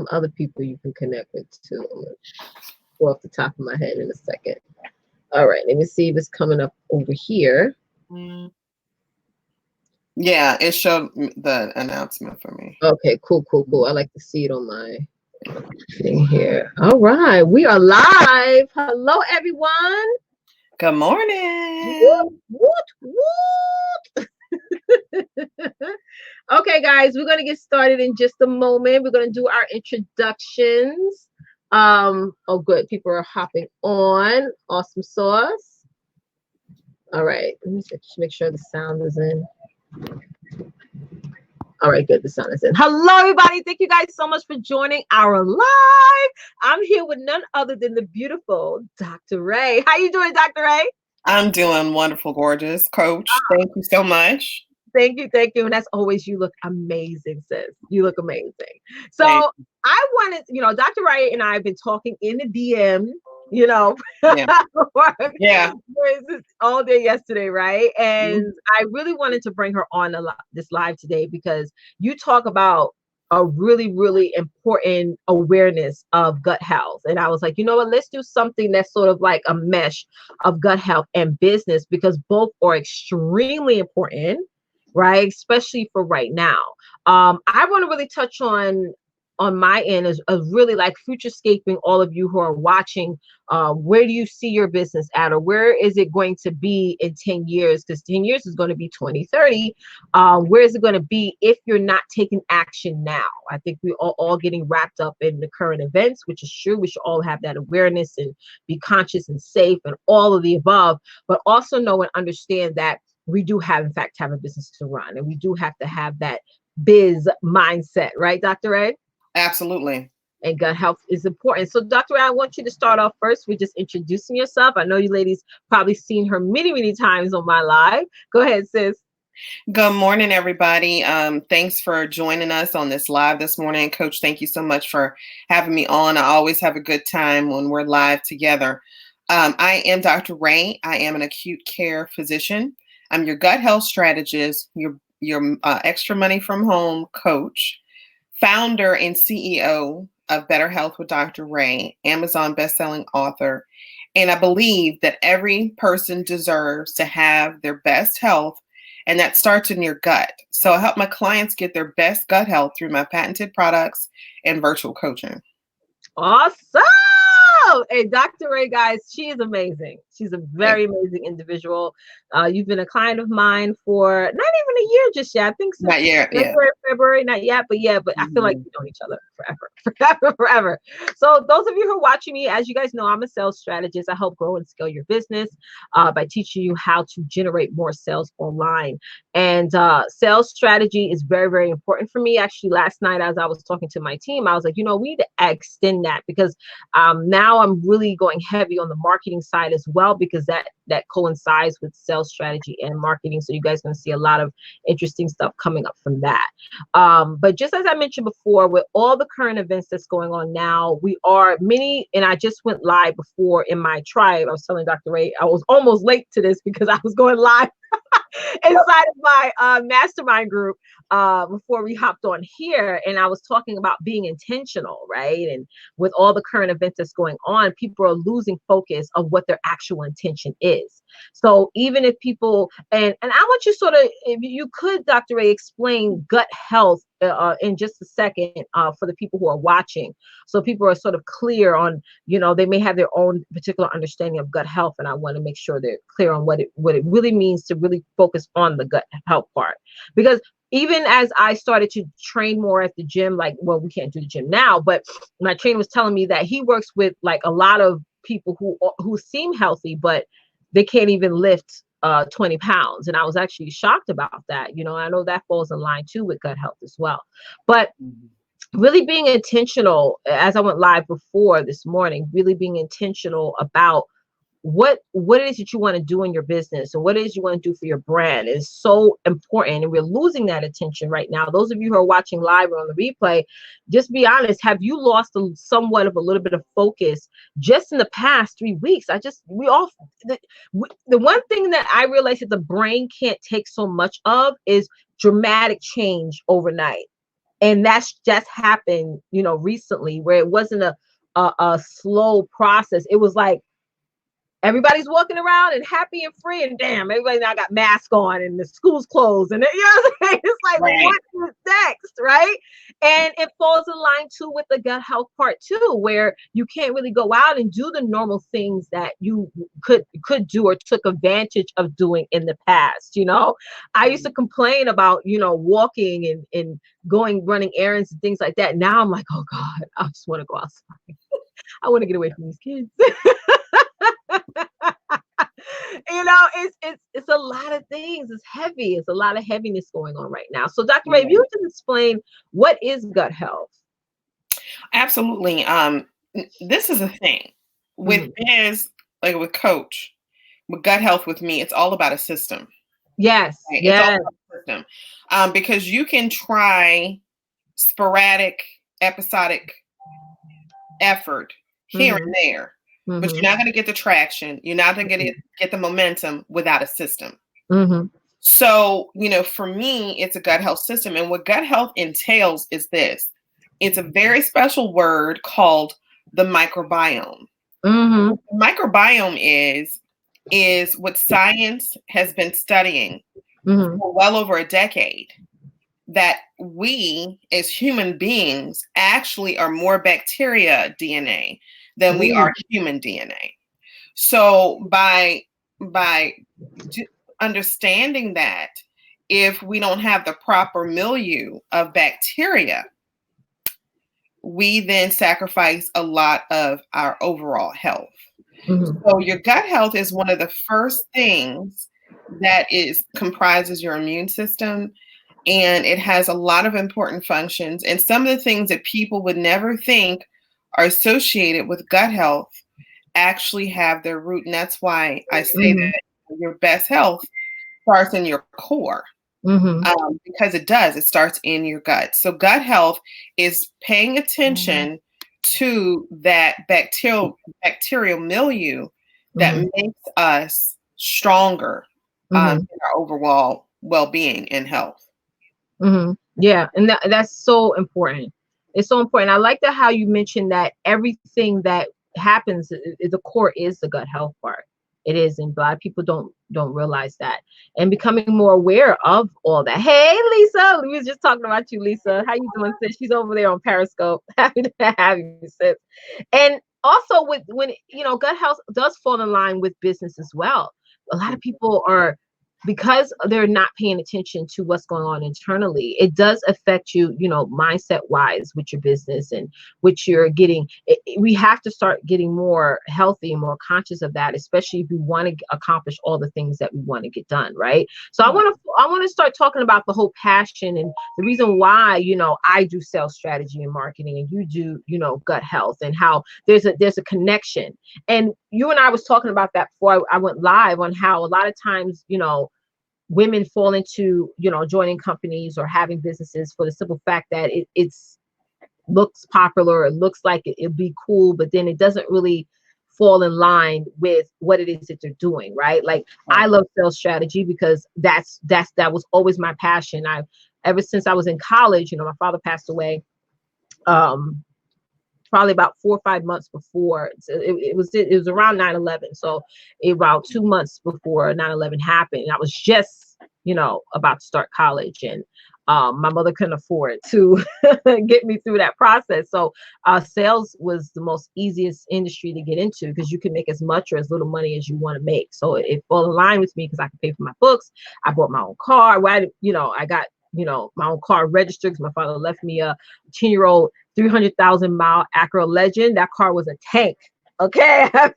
some other people you can connect with too. I'm gonna go off the top of my head in a second. All right, let me see if it's coming up over here. Yeah, it showed the announcement for me. Okay, cool. I like to see it on my thing here. All right, we are live. Hello, everyone. Good morning. Woot. Okay, guys, we're gonna get started in just a moment. We're gonna do our introductions. Oh, good. People are hopping on. Awesome sauce. All right, let me just make sure the sound is in. All right, good. The sound is in. Hello, everybody. Thank you guys so much for joining our live. I'm here with none other than the beautiful Dr. Rae. How you doing, Dr. Rae? I'm doing wonderful, gorgeous. Coach, thank you so much. Thank you. And as always, you look amazing, sis. You look amazing. So I wanted, Dr. Rae and I have been talking in the DM, yeah. all day yesterday, right? And I really wanted to bring her on this live today because you talk about a really, really important awareness of gut health. And I was like, you know what, let's do something that's sort of like a mesh of gut health and business because both are extremely important, right? Especially for right now. I want to really touch on my end is really like futurescaping all of you who are watching. Where do you see your business at, or where is it going to be in 10 years? Because 10 years is going to be 2030. Where is it going to be if you're not taking action now? I think we're all getting wrapped up in the current events, which is true. We should all have that awareness and be conscious and safe and all of the above, but also know and understand that we do in fact, have a business to run, and we do have to have that biz mindset, right, Dr. Rae? Absolutely. And gut health is important. So, Dr. Rae, I want you to start off first with just introducing yourself. I know you ladies probably seen her many, many times on my live. Go ahead, sis. Good morning, everybody. Thanks for joining us on this live this morning. Coach, thank you so much for having me on. I always have a good time when we're live together. I am Dr. Rae. I am an acute care physician. I'm your gut health strategist, your extra money from home coach, founder and CEO of Better Health with Dr. Rae, Amazon bestselling author. And I believe that every person deserves to have their best health, and that starts in your gut. So I help my clients get their best gut health through my patented products and virtual coaching. Awesome. And Dr. Rae, guys, she is amazing. She's a very amazing individual. You've been a client of mine for not even a year just yet. I think since not yet, February, not yet, but I feel like we've known each other forever. So those of you who are watching me, as you guys know, I'm a sales strategist. I help grow and scale your business by teaching you how to generate more sales online. And sales strategy is very, very important for me. Actually, last night, as I was talking to my team, I was like, we need to extend that because now I'm really going heavy on the marketing side as well, because that coincides with sales strategy and marketing. So you guys are going to see a lot of interesting stuff coming up from that. But just as I mentioned before, with all the current events that's going on now, and I just went live before in my tribe. I was telling Dr. Rae, I was almost late to this because I was going live inside of my mastermind group before we hopped on here, and I was talking about being intentional, right? And with all the current events that's going on, people are losing focus of what their actual intention is. So even if people, and I want you sort of, if you could, Dr. Rae, explain gut health in just a second for the people who are watching, so people are sort of clear on, they may have their own particular understanding of gut health, and I want to make sure they're clear on what it really means to really focus on the gut health part. Because even as I started to train more at the gym, we can't do the gym now, but my trainer was telling me that he works with like a lot of people who seem healthy, but they can't even lift 20 pounds. And I was actually shocked about that. I know that falls in line too with gut health as well. But really being intentional, as I went live before this morning, really being intentional about what it is that you want to do in your business and what it is you want to do for your brand is so important. And we're losing that attention right now. Those of you who are watching live or on the replay, just be honest. Have you lost somewhat of a little bit of focus just in the past 3 weeks? The one thing that I realized that the brain can't take so much of is dramatic change overnight. And that's just happened, recently, where it wasn't a slow process. It was like everybody's walking around and happy and free, and damn, everybody now got masks on and the school's closed, and what I'm saying? It's like, Right. what is next, right? And it falls in line too with the gut health part too, where you can't really go out and do the normal things that you could do or took advantage of doing in the past. I used to complain about walking and running errands and things like that. Now I'm like, oh God, I just want to go outside. I want to get away from these kids. It's a lot of things. It's heavy. It's a lot of heaviness going on right now. So Dr. Rae, if you would just explain, what is gut health? Absolutely. This is a thing with Biz, like with Coach, with gut health with me, it's all about a system. Yes. Right? Yes. It's all about a system. Because you can try sporadic, episodic effort here and there. But you're not going to get the traction. You're not going to get the momentum without a system. So, for me, it's a gut health system. And what gut health entails is this. It's a very special word called the microbiome. The microbiome is what science has been studying for well over a decade. That we as human beings actually are more bacteria DNA than we are human DNA. So by understanding that, if we don't have the proper milieu of bacteria, we then sacrifice a lot of our overall health. So your gut health is one of the first things that comprises your immune system. And it has a lot of important functions. And some of the things that people would never think are associated with gut health actually have their root. And that's why I say that your best health starts in your core. Because it does. It starts in your gut. So gut health is paying attention to that bacterial milieu that makes us stronger in our overall well-being and health. Yeah, and that's so important. It's so important. I like that how you mentioned that everything that happens, the core is the gut health part. It is, and a lot of people don't realize that. And becoming more aware of all that. Hey, Lisa, we was just talking about you, Lisa. How you doing, sis? She's over there on Periscope. Happy to have you, sis. And also, when gut health does fall in line with business as well. A lot of people are, because they're not paying attention to what's going on internally, it does affect you, mindset wise with your business and which you're getting. We have to start getting more healthy and more conscious of that, especially if we want to accomplish all the things that we want to get done. Right. So I want to start talking about the whole passion and the reason why, I do sales strategy and marketing and you do, gut health, and how there's a connection. And you and I was talking about that before I went live, on how a lot of times, women fall into, joining companies or having businesses for the simple fact that it's looks popular. It looks like it'd be cool, but then it doesn't really fall in line with what it is that they're doing. Right. Like I love sales strategy because that was always my passion. Ever since I was in college, my father passed away, probably about 4 or 5 months before. It was around 9/11. So about 2 months before 9/11 happened, I was just, about to start college, and my mother couldn't afford to get me through that process. So sales was the most easiest industry to get into because you can make as much or as little money as you want to make. So it fell in line with me because I could pay for my books. I bought my own car. I got, my own car registered because my father left me a 10-year-old 300,000-mile Acura Legend. That car was a tank. Okay. Okay.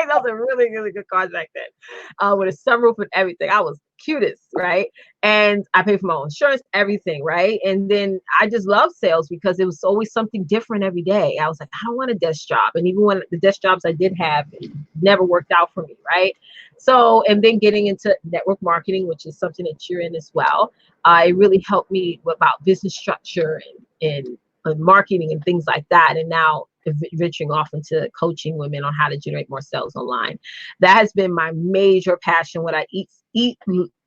Those are really, really good cars back then. With a sunroof and everything. I was cutest, right? And I paid for my own insurance, everything, right? And then I just love sales because it was always something different every day. I was like, I don't want a desk job. And even when the desk jobs I did have, it never worked out for me, right? So, and then getting into network marketing, which is something that you're in as well. It really helped me about business structure and marketing and things like that. And now venturing off into coaching women on how to generate more sales online. That has been my major passion. What I eat,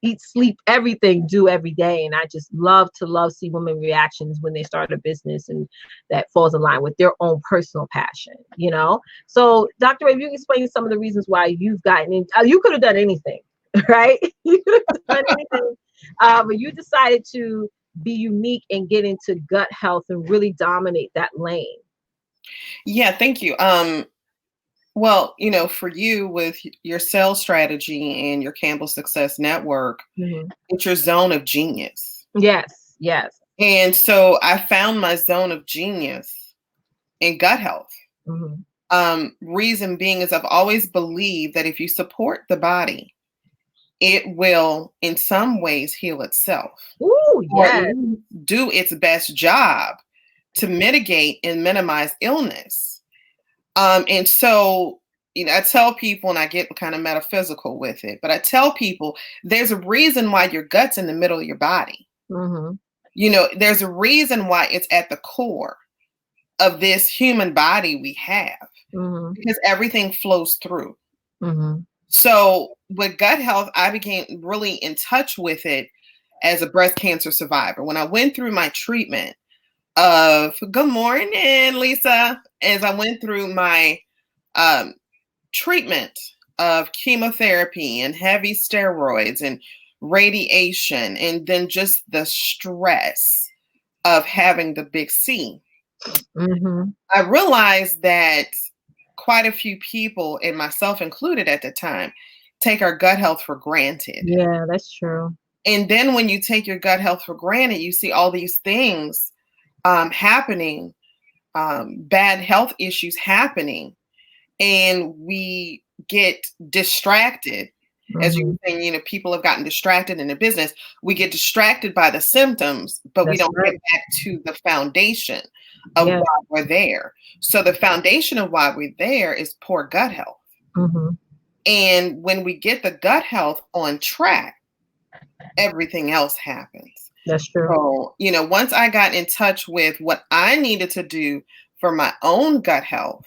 eat, sleep, everything, do every day. And I just love see women reactions when they start a business and that falls in line with their own personal passion, you know? So Dr. Rae, if you can explain some of the reasons why you've gotten in, you could have done anything, right? You could have done anything, but you decided to be unique and get into gut health and really dominate that lane. Yeah, thank you. Well, for you with your sales strategy and your Campbell Success Network, it's your zone of genius. Yes, yes. And so I found my zone of genius in gut health. Reason being is I've always believed that if you support the body, it will in some ways heal itself. Ooh, yes. Or do its best job to mitigate and minimize illness. And so, I tell people, and I get kind of metaphysical with it, but I tell people there's a reason why your gut's in the middle of your body. There's a reason why it's at the core of this human body we have, because everything flows through. So with gut health, I became really in touch with it as a breast cancer survivor. When I went through my treatment of, good morning, Lisa, as I went through my treatment of chemotherapy and heavy steroids and radiation, and then just the stress of having the big C, I realized that quite a few people, and myself included at the time, take our gut health for granted. Yeah, that's true. And then when you take your gut health for granted, you see all these things happening, bad health issues happening, and we get distracted. As you were saying, people have gotten distracted in the business. We get distracted by the symptoms, but we don't get back to the foundation of why we're there. So the foundation of why we're there is poor gut health. And when we get the gut health on track, everything else happens. That's true. So, once I got in touch with what I needed to do for my own gut health,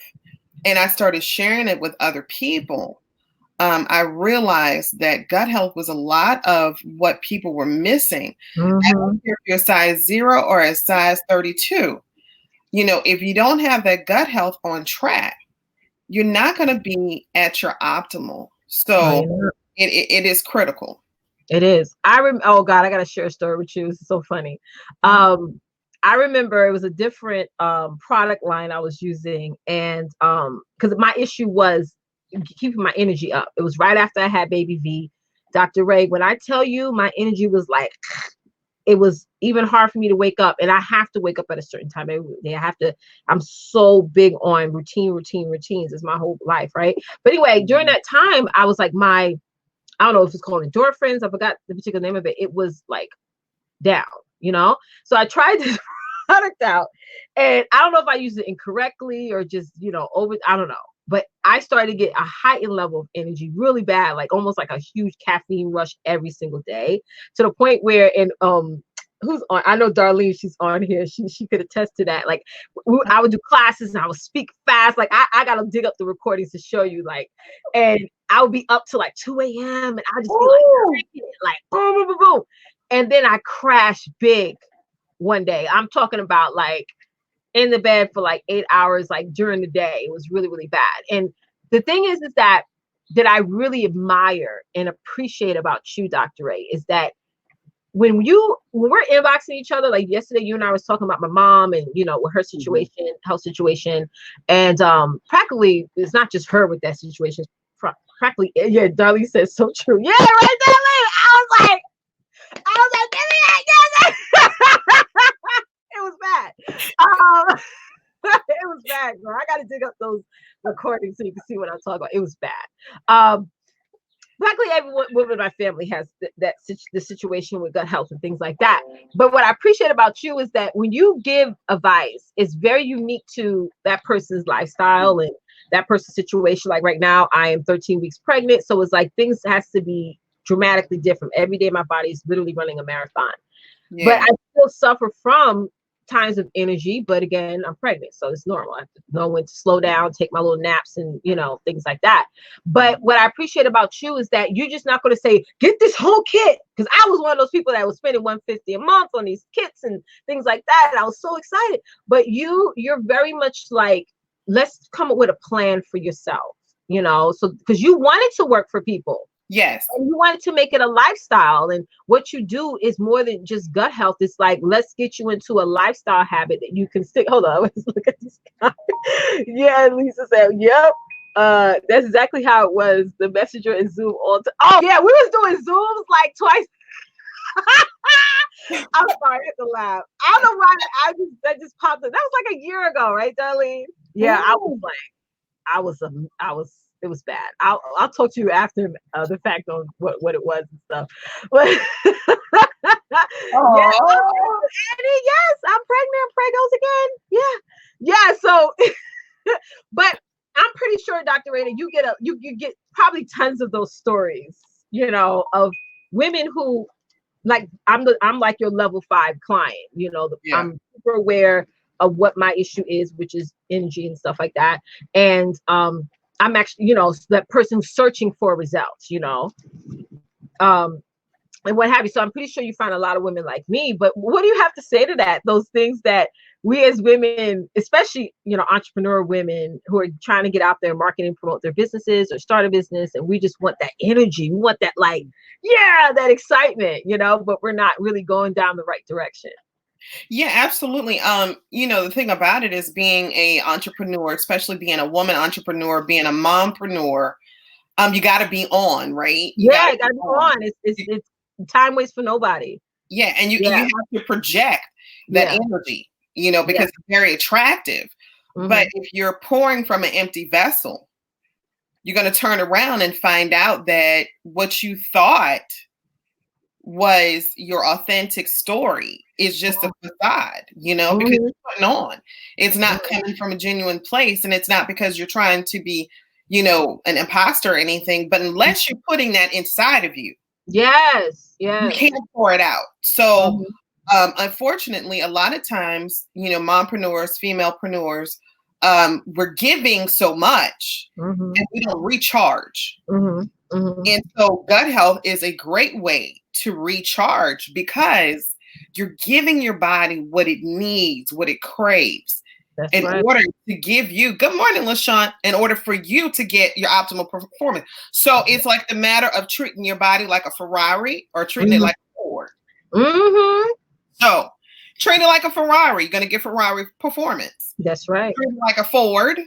and I started sharing it with other people, I realized that gut health was a lot of what people were missing. I don't care if you're a size 0 or a size 32. If you don't have that gut health on track, you're not going to be at your optimal. So it is critical. It is. Oh God, I got to share a story with you. It's so funny. I remember it was a different product line I was using, and because my issue was keeping my energy up. It was right after I had baby V. Dr. Rae, when I tell you my energy was like, it was even hard for me to wake up, and I have to wake up at a certain time every day. I'm so big on routines. It's my whole life, right? But anyway, during that time, I was like I don't know if it's called endorphins. I forgot the particular name of it. It was like down, So I tried this product out, and I don't know if I used it incorrectly or just, I don't know. But I started to get a heightened level of energy really bad, like almost like a huge caffeine rush every single day, to the point where, and who's on? I know Darlene, she's on here. She could attest to that. Like I would do classes and I would speak fast. Like I got to dig up the recordings to show you, and I would be up to like 2 a.m. and I just be like boom, boom, boom, boom. And then I crashed big one day. I'm talking about like in the bed for like 8 hours, like during the day. It was really, really bad. And the thing is that I really admire and appreciate about you, Dr. Rae, is that when we're inboxing each other, like yesterday, you and I was talking about my mom and, with her situation, health situation. And practically, it's not just her with that situation. Practically, yeah, Darlene says so true. Yeah, right, Darlene. I was like, give me that. It was bad. It was bad, girl. I got to dig up those recordings so you can see what I'm talking about. It was bad. Practically every woman in my family has the situation with gut health and things like that. But what I appreciate about you is that when you give advice, it's very unique to that person's lifestyle and that person's situation. Like right now, I am 13 weeks pregnant. So it's like things has to be dramatically different. Every day my body is literally running a marathon. Yeah. But I still suffer from times of energy, but again, I'm pregnant, so it's normal. I have to know when to slow down, take my little naps, and things like that. But what I appreciate about you is that you're just not going to say, get this whole kit, because I was one of those people that was spending $150 a month on these kits and things like that, and I was so excited. But you're very much like, let's come up with a plan for yourself, so because you wanted to work for people. Yes. And you wanted to make it a lifestyle. And what you do is more than just gut health. It's like, let's get you into a lifestyle habit that you can stick. Hold on. Let's look at this guy. Yeah. Lisa said, yep. That's exactly how it was. The Messenger and Zoom all time. Oh yeah. We was doing Zooms like twice. I'm sorry, I had to laugh. I don't know why that just popped up. That was like a year ago, right, Darlene? Yeah. Ooh. I was it was bad. I'll talk to you after the fact on what it was and stuff. But yeah, Annie, yes, I'm pregnant. Pregos again. Yeah. So, but I'm pretty sure, Dr. Rae, you get probably tons of those stories, of women who, like, I'm like your level 5 client. I'm super aware of what my issue is, which is energy and stuff like that, and I'm actually, that person searching for results, and what have you. So I'm pretty sure you find a lot of women like me, but what do you have to say to that? Those things that we as women, especially, entrepreneur women who are trying to get out there and market and promote their businesses or start a business. And we just want that energy. We want that, like, that excitement, but we're not really going down the right direction. Yeah, absolutely. The thing about it is being a entrepreneur, especially being a woman entrepreneur, being a mompreneur, you got to be on, right? You got to be on. It's time waits for nobody. Yeah, and you have to project that energy, because it's very attractive. Mm-hmm. But if you're pouring from an empty vessel, you're going to turn around and find out that what you thought was your authentic story is just a facade, because you're putting on. It's not coming from a genuine place, and it's not because you're trying to be, an imposter or anything, but unless you're putting that inside of you, you can't pour it out. So unfortunately, a lot of times, mompreneurs, femalepreneurs, we're giving so much and we don't recharge. And so gut health is a great way to recharge, because you're giving your body what it needs, what it craves. That's in order to give you, good morning, LaShawn, in order for you to get your optimal performance. So it's like the matter of treating your body like a Ferrari or treating it like a Ford. So treat it like a Ferrari. You're going to get Ferrari performance. That's right. Treat it like a Ford.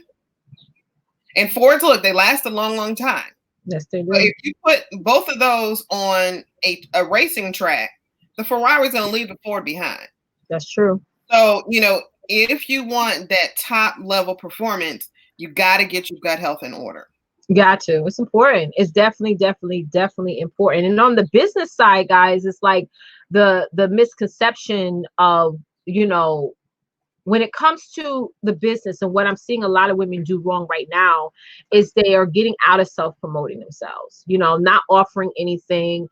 And Fords, look, they last a long, long time. Yes, they do. But if you put both of those on a racing track, the Ferrari's going to leave the Ford behind. That's true. So, if you want that top level performance, you got to get your gut health in order. You got to. It's important. It's definitely important. And on the business side, guys, it's like the misconception of, when it comes to the business, and what I'm seeing a lot of women do wrong right now is they are getting out of self-promoting themselves, not offering anything.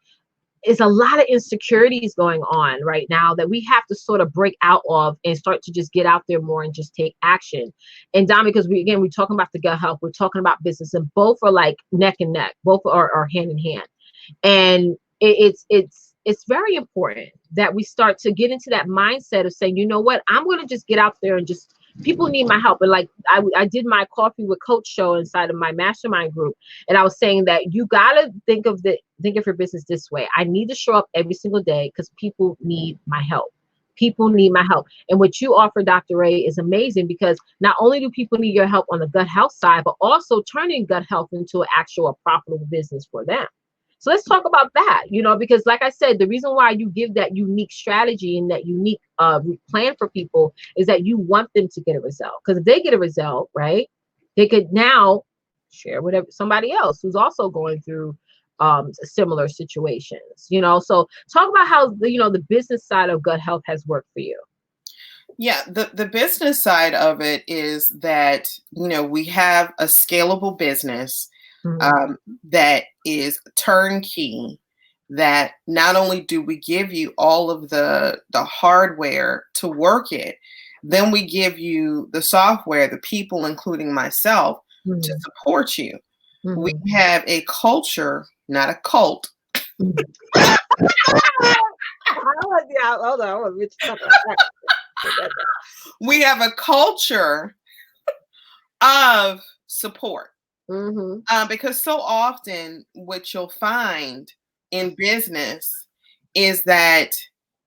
Is a lot of insecurities going on right now that we have to sort of break out of and start to just get out there more and just take action. And Dom, because we're talking about the gut health, we're talking about business, and both are like neck and neck, both are hand in hand. And it's very important that we start to get into that mindset of saying, you know what, I'm going to just get out there and just, people need my help. And like I did my coffee with coach show inside of my mastermind group, and I was saying that you gotta think of your business this way. I need to show up every single day because people need my help. People need my help. And what you offer, Dr. Rae, is amazing, because not only do people need your help on the gut health side, but also turning gut health into an actual profitable business for them. So let's talk about that, because like I said, the reason why you give that unique strategy and that unique plan for people is that you want them to get a result. Because if they get a result, right, they could now share with somebody else who's also going through similar situations, So talk about how the business side of gut health has worked for you. Yeah, the business side of it is that, we have a scalable business that is turnkey, that not only do we give you all of the hardware to work it, then we give you the software, the people, including myself, to support you. We have a culture, not a cult. Hold on. We have a culture of support. Because so often what you'll find in business is that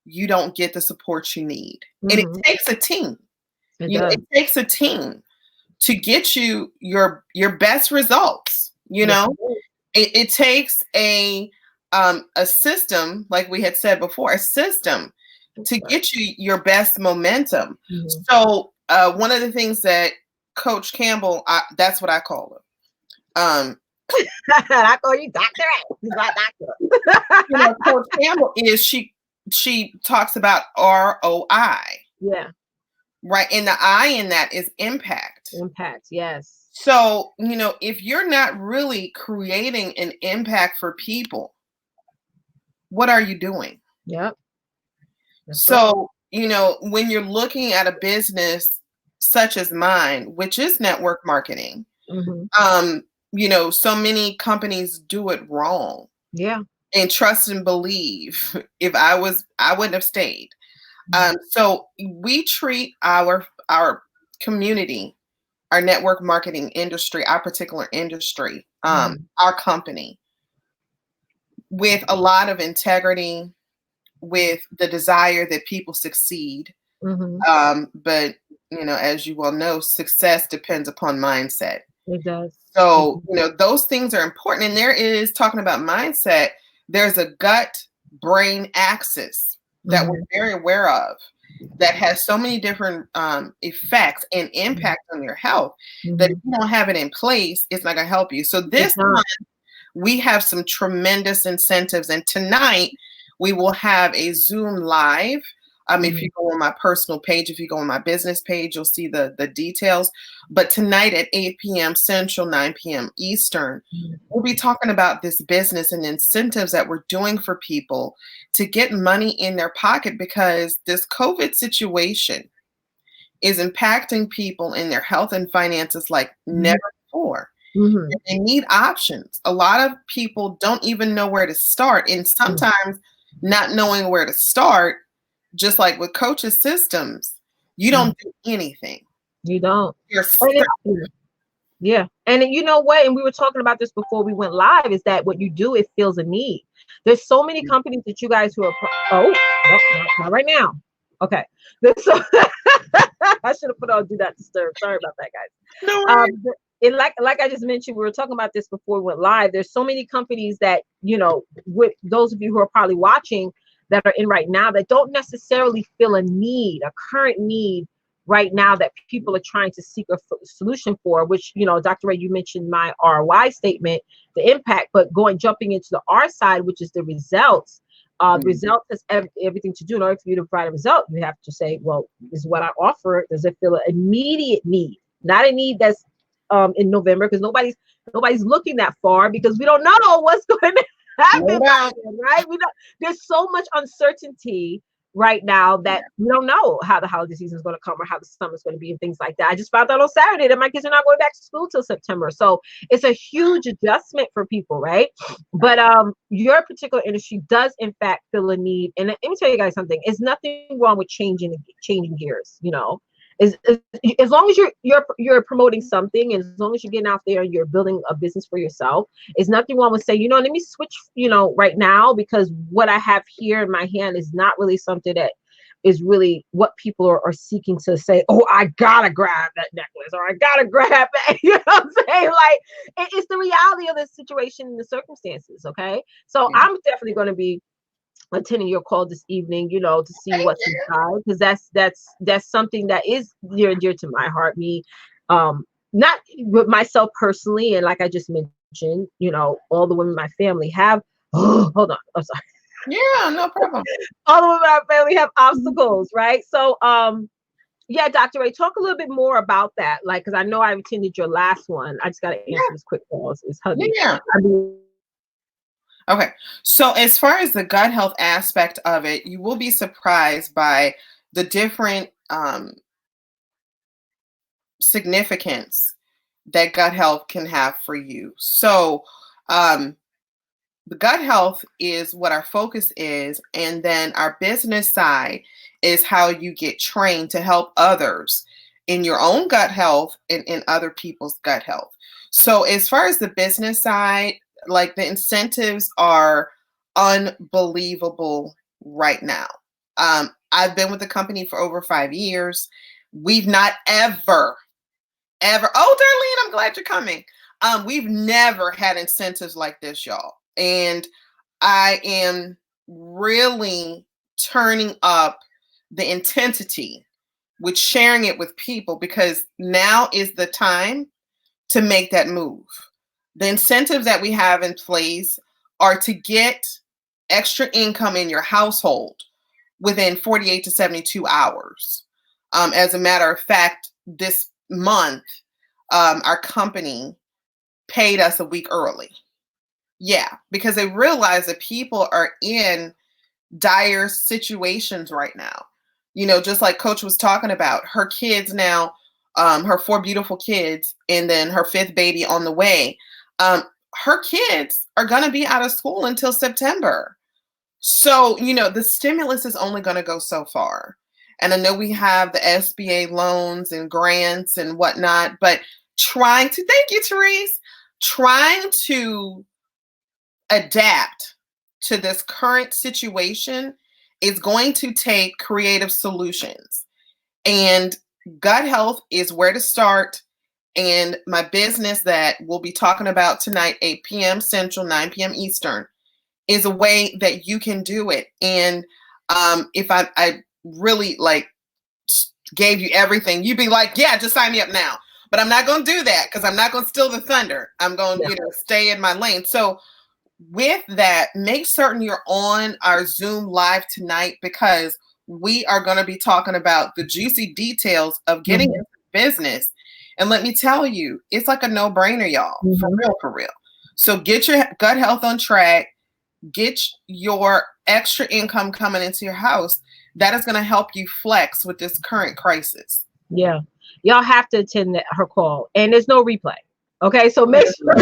you don't get the support you need. And it takes a team. It takes a team to get you your best results. It takes a system, like we had said before, a system to get you your best momentum. So one of the things that Coach Campbell, that's what I call him. I call you Dr. A. He's my doctor. Coach Campbell is she talks about ROI. Yeah. Right. And the I in that is impact. Impact, yes. So, if you're not really creating an impact for people, what are you doing? Yep. So, when you're looking at a business such as mine, which is network marketing, so many companies do it wrong. Yeah. And trust and believe. If I wouldn't have stayed. So we treat our community, our network marketing industry, our particular industry, our company, with a lot of integrity, with the desire that people succeed. But as you well know, success depends upon mindset. It does. So, those things are important. And there is, talking about mindset, there's a gut-brain axis that we're very aware of that has so many different effects and impact on your health that if you don't have it in place, it's not going to help you. So this month, we have some tremendous incentives. And tonight, we will have a Zoom live. If you go on my personal page, if you go on my business page, you'll see the details. But tonight at 8 p.m. Central, 9 p.m. Eastern, we'll be talking about this business and incentives that we're doing for people to get money in their pocket, because this COVID situation is impacting people in their health and finances like never before. And they need options. A lot of people don't even know where to start. And sometimes not knowing where to start, just like with Coach's systems, you don't do anything. You don't. You're yeah. And you know what? And we were talking about this before we went live, is that what you do, it fills a need. There's so many companies that you guys who are, not right now. Okay. I should have put on do not disturb. Sorry about that, guys. No and like I just mentioned, we were talking about this before we went live. There's so many companies that, with those of you who are probably watching, that are in right now that don't necessarily feel a current need right now that people are trying to seek a solution for, which, Dr. Rae, you mentioned my ROI statement, the impact, but jumping into the R side, which is the results. Result has everything to do. In order for you to provide a result, you have to say, well, this is what I offer. Does it feel an immediate need? Not a need that's in November, because nobody's looking that far, because we don't know what's going to happen, right? There's so much uncertainty right now that we don't know how the holiday season is going to come or how the summer is going to be and things like that. I just found out on Saturday that my kids are not going back to school till September. So it's a huge adjustment for people, right? But your particular industry does in fact feel a need. And let me tell you guys something. It's nothing wrong with changing gears, as long as you're promoting something, and as long as you're getting out there and you're building a business for yourself, there's nothing wrong with saying, let me switch, right now, because what I have here in my hand is not really something that is really what people are seeking to say, oh, I gotta grab that necklace, or I gotta grab that. You know what I'm saying? Like, it's the reality of the situation and the circumstances. Okay. So I'm definitely going to be attending your call this evening, to see what's inside, because that's something that is near and dear to my heart. Me, not with myself personally, and like I just mentioned, all the women in my family have. Oh, hold on, I'm sorry. Yeah, no problem. All the women in my family have obstacles, right? So, yeah, Dr. Rae, talk a little bit more about that, because I know I attended your last one. I just got to answer this quick call. It's hugging. Yeah. Okay. So as far as the gut health aspect of it, you will be surprised by the different significance that gut health can have for you. So um, the gut health is what our focus is, and then our business side is how you get trained to help others in your own gut health and in other people's gut health. So as far as the business side, like the incentives are unbelievable right now. I've been with the company for over 5 years. We've not ever. Oh, Darlene, I'm glad you're coming. We've never had incentives like this, y'all. And I am really turning up the intensity with sharing it with people, because now is the time to make that move. The incentives that we have in place are to get extra income in your household within 48 to 72 hours. As a matter of fact, this month, our company paid us a week early. Yeah, because they realize that people are in dire situations right now. You know, just like Coach was talking about, her kids now, her 4 beautiful kids, and then her 5th baby on the way. Her kids are going to be out of school until September. So, you know, the stimulus is only going to go so far. And I know we have the SBA loans and grants and whatnot, but thank you, Therese, trying to adapt to this current situation is going to take creative solutions. And gut health is where to start. And my business that we'll be talking about tonight, 8 p.m. Central, 9 p.m. Eastern, is a way that you can do it. And if I really like gave you everything, you'd be like, yeah, just sign me up now. But I'm not going to do that, because I'm not going to steal the thunder. I'm going to stay in my lane. So with that, make certain you're on our Zoom live tonight, because we are going to be talking about the juicy details of getting into business. And let me tell you, it's like a no-brainer, y'all, for real, for real. So get your gut health on track, get your extra income coming into your house. That is going to help you flex with this current crisis. Yeah. Y'all have to attend her call, and there's no replay. Okay. So make sure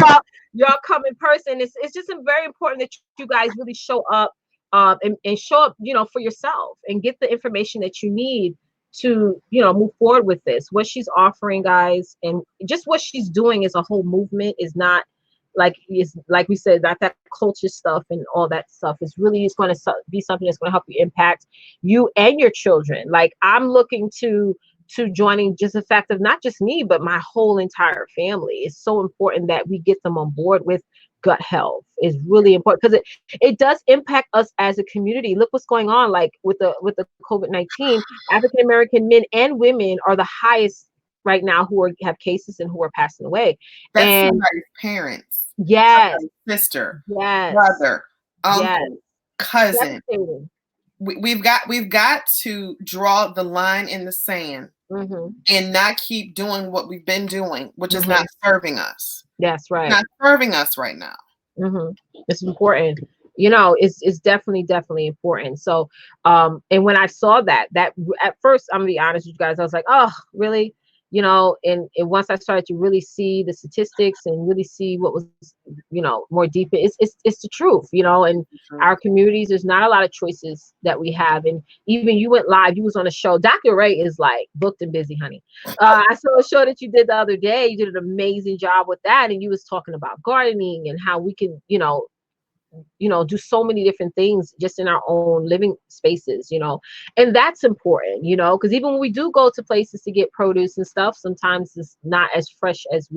y'all come in person. It's just very important that you guys really show up, and show up, you know, for yourself, and get the information that you need to, you know, move forward with this. What she's offering, guys, and just what she's doing as a whole movement is not like we said, not that culture stuff and all that stuff. It's going to be something that's going to help you impact you and your children. Like, I'm looking to joining, just the fact of not just me, but my whole entire family. It's so important that we get them on board with gut health. Is really important, because it does impact us as a community. Look what's going on, like with the COVID-19. African American men and women are the highest right now who have cases and who are passing away. That's and somebody's parents. Yes. Sister. Yes. Brother. Uncle. Yes. Cousin. Devastating. We've got to draw the line in the sand and not keep doing what we've been doing, which is not serving us. That's right. It's not serving us right now. It's important. You know, it's definitely important. So, and when I saw that at first, I'm gonna be honest with you guys, I was like, oh, really? You know, and once I started to really see the statistics and really see what was, you know, more deep, it's the truth, you know. And our communities, there's not a lot of choices that we have. And even you went live, you was on a show. Dr. Rae is like booked and busy, honey. I saw a show that you did the other day. You did an amazing job with that, and you was talking about gardening and how we can, you know, do so many different things just in our own living spaces, you know. And that's important, you know, because even when we do go to places to get produce and stuff, sometimes it's not as fresh as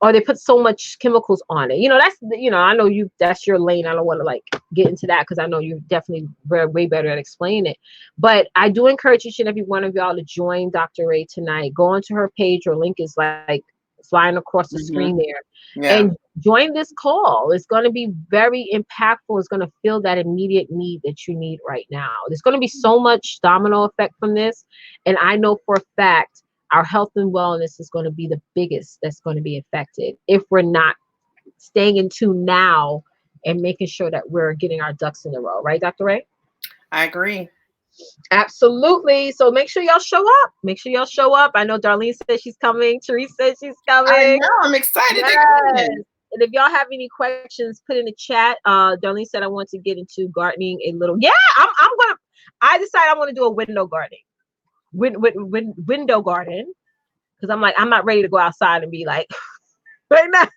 or they put so much chemicals on it. You know, that's, you know, I know that's your lane. I don't want to like get into that, because I know you're definitely way better at explaining it. But I do encourage each and every one of y'all to join Dr. Rae tonight. Go onto her page. Her link is like flying across the screen there. And join this call. It's going to be very impactful. It's going to fill that immediate need that you need right now. There's going to be so much domino effect from this. And I know for a fact our health and wellness is going to be the biggest that's going to be affected if we're not staying in tune now and making sure that we're getting our ducks in a row. Right, Dr. Rae? I agree. Absolutely. So make sure y'all show up. Make sure y'all show up. I know Darlene said she's coming. Therese said she's coming. I know. I'm excited to come in. And if y'all have any questions, put in the chat. Darlene said I want to get into gardening a little. Yeah, I decided I want to do a window gardening. Window garden. Because I'm like, I'm not ready to go outside and be like right now.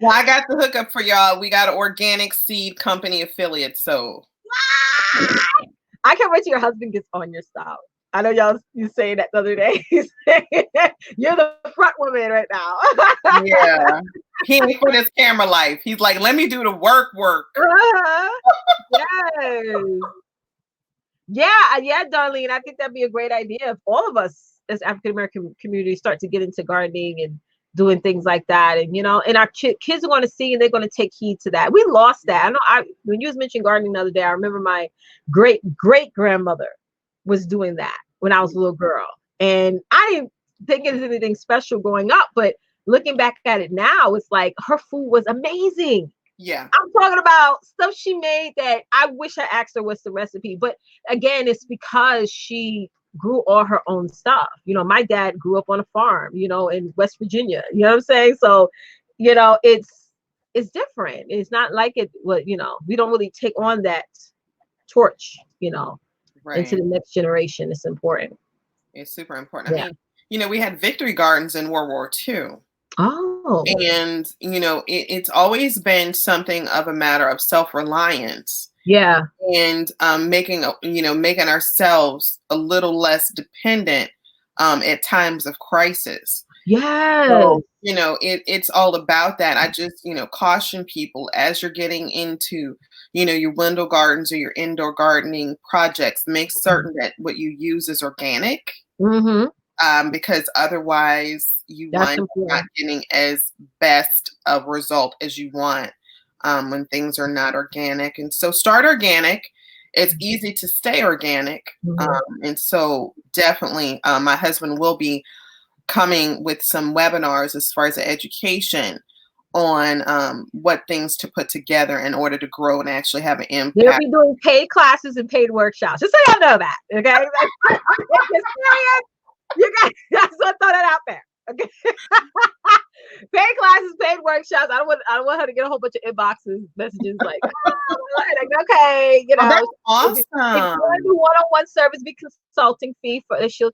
Well, I got the hookup for y'all. We got an organic seed company affiliate. So I can't wait till your husband gets on your style. I know you saying that the other day. You're the front woman right now. Yeah. He ain't for this camera life. He's like, let me do the work. Yes. Yeah, Darlene. I think that'd be a great idea if all of us as African American community start to get into gardening and doing things like that. And, and our kids are going to see and they're going to take heed to that. We lost that. I know when you was mentioning gardening the other day, I remember my great grandmother was doing that when I was a little girl. And I didn't think it was anything special growing up, but looking back at it now, it's like her food was amazing. Yeah. I'm talking about stuff she made that I wish I asked her what's the recipe. But again, it's because she grew all her own stuff. My dad grew up on a farm, in West Virginia. You know what I'm saying? So, it's different. It's not like it was, we don't really take on that torch, right. into the next generation. It's important. It's super important. Yeah. I mean, we had victory gardens in World War II. Oh. And, it's always been something of a matter of self-reliance. Yeah. And making ourselves a little less dependent at times of crisis. Yeah. So, it's all about that. I just, caution people as you're getting into, your window gardens or your indoor gardening projects, make certain that what you use is organic. Mm-hmm. Because otherwise you wind up not getting as best of result as you want when things are not organic. And so start organic. It's easy to stay organic. Mm-hmm. And so definitely my husband will be coming with some webinars as far as the education on what things to put together in order to grow and actually have an impact. They'll be doing paid classes and paid workshops. Just so y'all know that. Okay. You guys, I just want to throw that out there. Okay. Paid classes, paid workshops. I don't want her to get a whole bunch of inboxes, messages like, okay, that's awesome. If you want to do one-on-one service, be consulting fee for the she'll.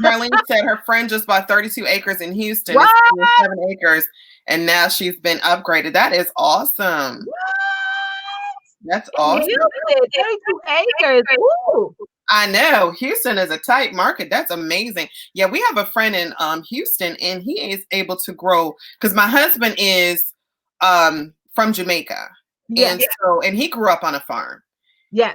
Darlene said her friend just bought 32 acres in Houston. What? It's 7 acres, and now she's been upgraded. That is awesome. What? That's awesome. 32 acres. Ooh. I know. Houston is a tight market. That's amazing. Yeah, we have a friend in Houston, and he is able to grow because my husband is from Jamaica. Yeah. And he grew up on a farm. Yeah.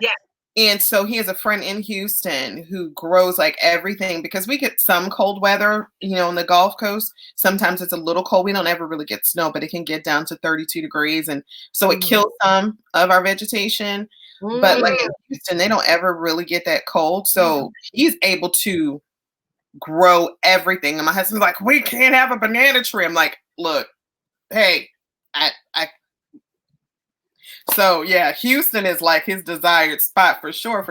And so he has a friend in Houston who grows like everything because we get some cold weather, on the Gulf Coast. Sometimes it's a little cold. We don't ever really get snow, but it can get down to 32 degrees. And so it kills some of our vegetation. But like in Houston, they don't ever really get that cold. So he's able to grow everything. And my husband's like, we can't have a banana tree. I'm like, look, hey, So yeah, Houston is like his desired spot for sure.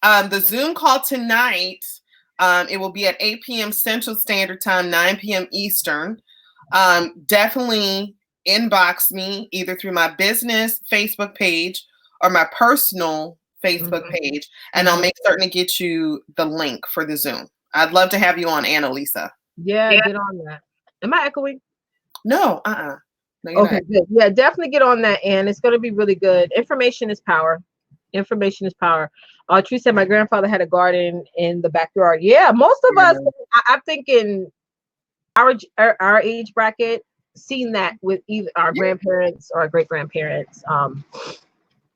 The Zoom call tonight, it will be at 8 p.m. Central Standard Time, 9 p.m. Eastern. Definitely inbox me either through my business Facebook page or my personal Facebook page, and I'll make certain to get you the link for the Zoom. I'd love to have you on, Annalisa. Yeah, get on that. Am I echoing? No, No, okay, good. Yeah, definitely get on that, and it's going to be really good. Information is power. Information is power. Tree said my grandfather had a garden in the backyard. Yeah, most of us, I'm thinking our age bracket, seen that with either our grandparents or our great grandparents.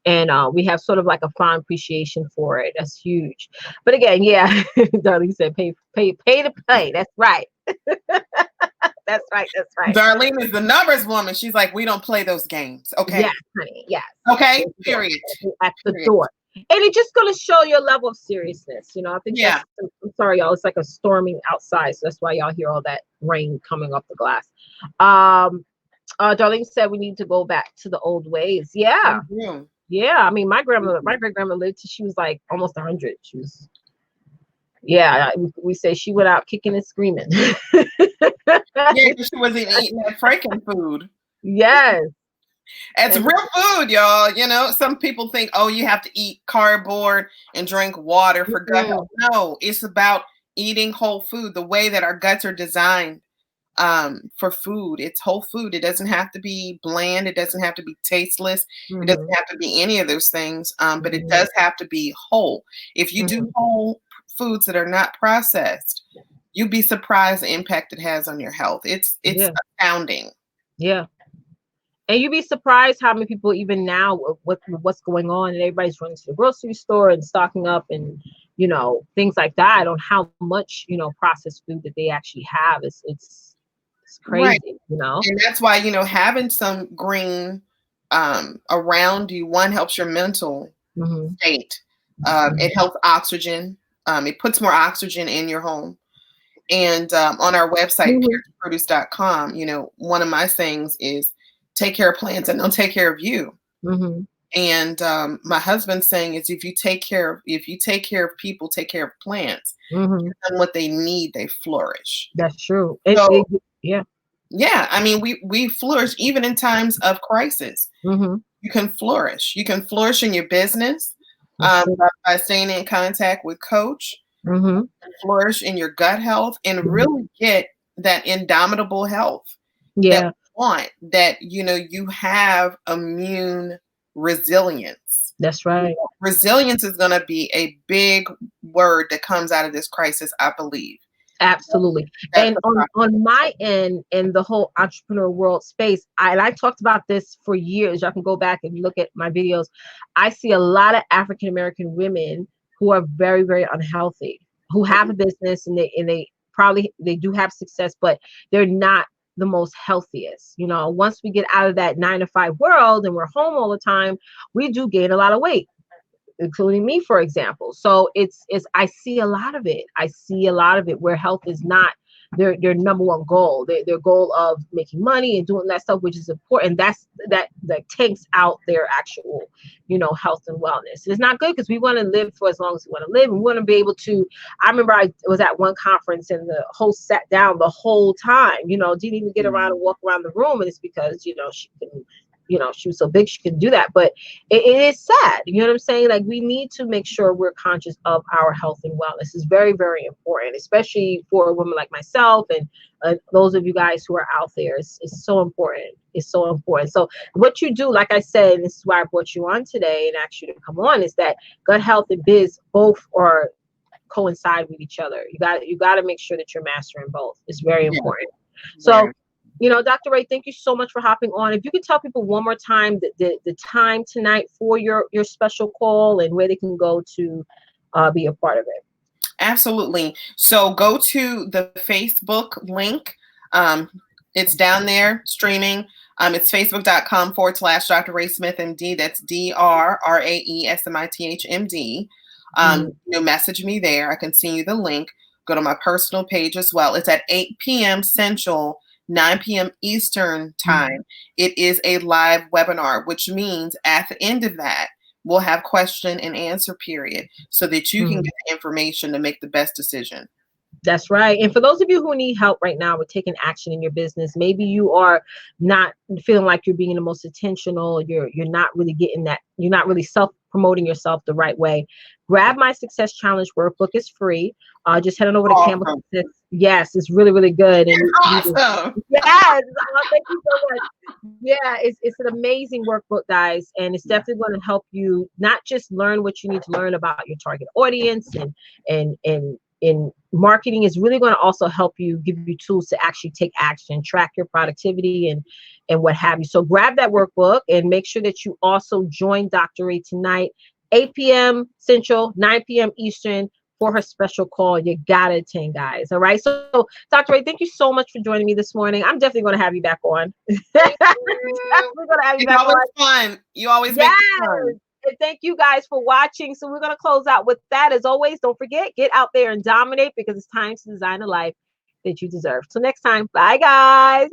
And we have sort of like a fond appreciation for it. That's huge. But again, yeah, Darlene said pay to play. That's right. That's right. Darlene is the numbers woman. She's like, we don't play those games. Okay. Yes, honey. Yes. Okay. Period. At the door. And it's just going to show your level of seriousness. I think I'm sorry, y'all. It's like a storming outside. So that's why y'all hear all that rain coming off the glass. Darlene said we need to go back to the old ways. Yeah. Mhm. Yeah. I mean, my great grandma lived till she was like almost 100. She was, yeah, we say she went out kicking and screaming. Yeah, 'cause she wasn't eating that freaking food. Yes. It's And real food, y'all. You know, some people think, oh, you have to eat cardboard and drink water for gut health. No, it's about eating whole food, the way that our guts are designed for food. It's whole food. It doesn't have to be bland. It doesn't have to be tasteless. It doesn't have to be any of those things, but it does have to be whole. If you do whole foods that are not processed, you'd be surprised the impact it has on your health. It's astounding. Yeah. And you'd be surprised how many people even now what's going on, and everybody's running to the grocery store and stocking up and, you know, things like that, on how much, you know, processed food that they actually have. It's crazy, Right. you know. And that's why, you know, having some green around you, one, helps your mental state. It helps oxygen. It puts more oxygen in your home. And on our website, pureproduce.com, you know, one of my things is take care of plants and they'll take care of you. And my husband's saying is if you take care of people, take care of plants, and what they need, they flourish. That's true. So, yeah. Yeah, I mean, we flourish even in times of crisis. You can flourish. You can flourish in your business by staying in contact with Coach. Flourish in your gut health and really get that indomitable health that we want, that, you know, you have immune resilience. That's right. Resilience is going to be a big word that comes out of this crisis, I believe. Absolutely. And on my end, in the whole entrepreneur world space, I talked about this for years. Y'all can go back and look at my videos. I see a lot of African American women who are very, very unhealthy, who have a business and they probably do have success, but they're not the most healthiest. You know, once we get out of that 9-to-5 world and we're home all the time, we do gain a lot of weight, including me, for example. So it's I see a lot of it. I see a lot of it where health is not their number one goal. Their goal of making money and doing that stuff, which is important. That takes out their actual, you know, health and wellness. It's not good because we want to live for as long as we want to live. We want to be able to. I remember I was at one conference and the host sat down the whole time. You know, didn't even get around and walk around the room, and it's because, you know, she couldn't. You know, she was so big she couldn't do that, but it is sad. You know what I'm saying? Like, we need to make sure we're conscious of our health and wellness. It's very, very important, especially for a woman like myself and those of you guys who are out there. It's so important. It's so important. So what you do, like I said, and this is why I brought you on today and asked you to come on, is that gut health and biz both are coincide with each other. You got to make sure that you're mastering both. It's very important. So, you know, Dr. Rae, thank you so much for hopping on. If you could tell people one more time the time tonight for your special call and where they can go to be a part of it. Absolutely. So go to the Facebook link. It's down there streaming. It's facebook.com/Dr. Rae Smith, MD. That's DrRaesmith, MD. You know, message me there. I can send you the link. Go to my personal page as well. It's at 8 p.m. Central, 9 p.m. Eastern time. It is a live webinar, which means at the end of that, we'll have question and answer period so that you can get the information to make the best decision. That's right. And for those of you who need help right now with taking action in your business, maybe you are not feeling like you're being the most intentional, you're not really getting that, you're not really self-promoting yourself the right way. Grab my Success Challenge workbook. It's free. Just head on over to Campbell. Yes, it's really, really good. And awesome. Yes. Thank you so much. Yeah, it's an amazing workbook, guys. And it's definitely going to help you not just learn what you need to learn about your target audience and in marketing, is really going to also help you, give you tools to actually take action, track your productivity and what have you. So grab that workbook and make sure that you also join Dr. Rae tonight, 8 p.m. Central, 9 p.m. Eastern, for her special call. You gotta attend, guys. All right. So Dr. Rae, thank you so much for joining me this morning. I'm definitely going to have you back on. Definitely going to have you back on. Fun. You always make it fun. And thank you guys for watching. So we're going to close out with that. As always, don't forget, get out there and dominate, because it's time to design a life that you deserve. Till next time. Bye, guys.